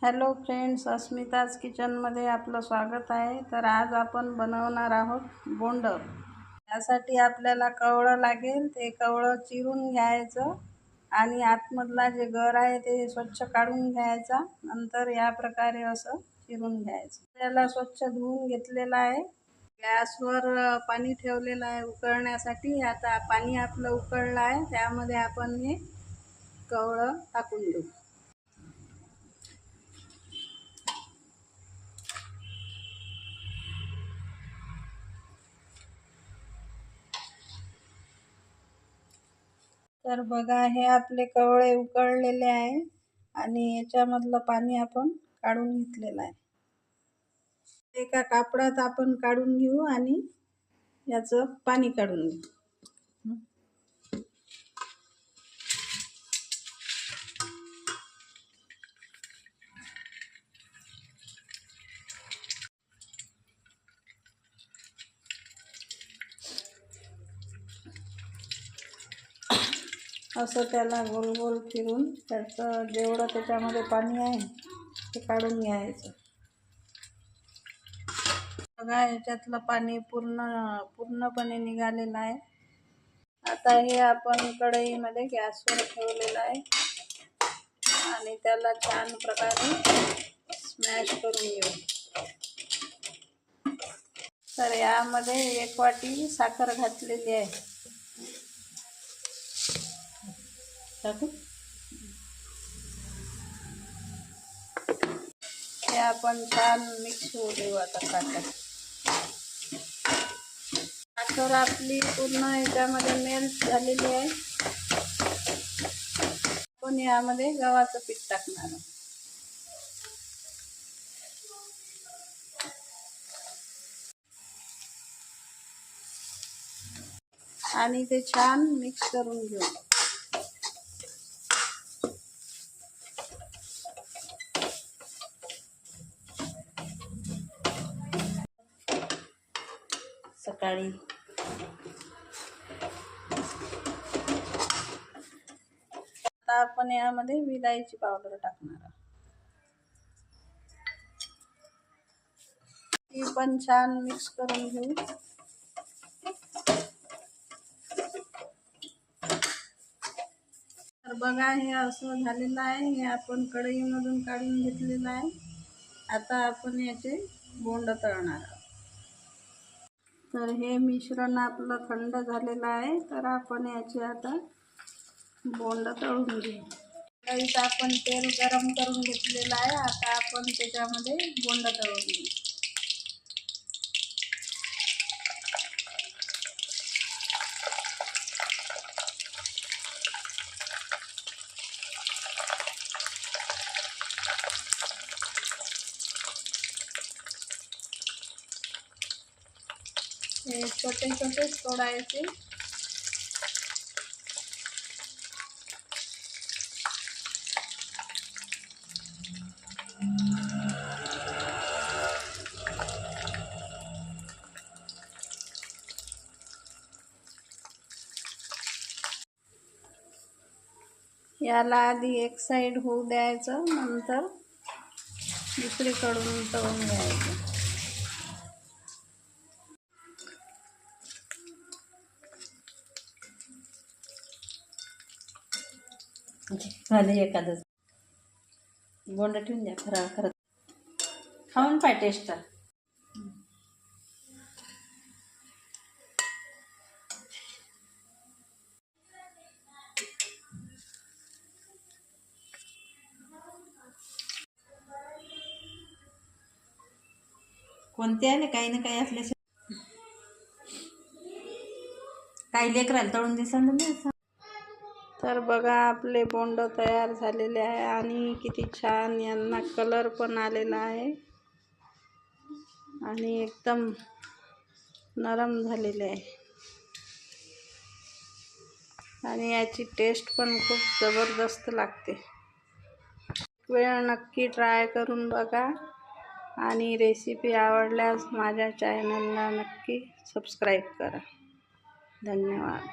Hello friends, अस्मिताज किचनमध्ये आपलं स्वागत आहे। तर आज आपण बनवणार आहोत बोंड। यासाठी आपल्याला कवळं लागेल। ते कवळं चिरून घ्यायचं आणि आतमधला जे गर आहे ते स्वच्छ काढून घ्यायचा। नंतर या प्रकारे असं चिरून घ्यायचं। त्याला स्वच्छ धुवून घेतलेलं आहे। गॅसवर पाणी ठेवलेलं आहे उकळण्यासाठी। आता पाणी आपलं उकळलं आहे, त्यामध्ये आपण हे कवळं टाकून देऊ। तर बघा, हे आपले कवळे उकळलेले आहे आणि याच्यामधलं पाणी आपण काढून घेतलेलं आहे। एका कापडात आपण काढून घेऊ आणि याचं पाणी काढून घेऊ। असं त्याला गोल गोल फिरून त्याचं जेवढं त्याच्यामध्ये पाणी आहे ते काढून घ्यायचं। बघा, याच्यातलं पाणी पूर्णपणे निघालेलं आहे। आता हे आपण कढईमध्ये गॅसवर ठेवलेलं आहे आणि त्याला छान प्रकारे स्मॅश करून घेऊ। तर यामध्ये 1 वाटी साखर घातलेली आहे। हे आपण छान मिक्स होऊ देऊ। आता साखर आपली पूर्ण याच्यामध्ये मेल्ट झालेली आहे। आपण यामध्ये गव्हाचं पीठ टाकणार आहोत आणि ते छान मिक्स करून घेऊ। सकाळी आता आपण यामध्ये विलायची पावडर टाकणार आहोत। ती पण छान मिक्स करून घेऊ। तर बघा, हे असं झालेलं आहे। हे आपण कढईमधून काढून घेतलेलं आहे। आता आपण याचे बोंड तळणार आहोत। तर हे मिश्रण आपलं थंड झालेलं आहे। तर आपण याचे आता बोंड तळून घेऊ। कढईत आपण तेल गरम करून घेतलेलं आहे। आता आपण त्याच्यामध्ये बोंड तळून घेऊ। हे छोटे छोटे तोडायचे। याला आधी एक साइड होऊ द्यायचं, नंतर दुसरीकडून तळून घ्यायचं। झाले एखादं बोंड ठेवून द्या। खरं खाऊन पाय टेस्ट। कोणते आले काही ना काही असले काही लेकराला तळून दिसन ना। तर बघा, आपले बोंड तयार झालेले आहे आणि किती छान यांना कलर पण आलेला आहे आणि एकदम नरम झालेले आहे आणि याची टेस्ट पण खूप जबरदस्त लागते। वेळ नक्की ट्राय करून बघा आणि रेसिपी आवडल्यास माझ्या चॅनलला नक्की सबस्क्राईब करा। धन्यवाद।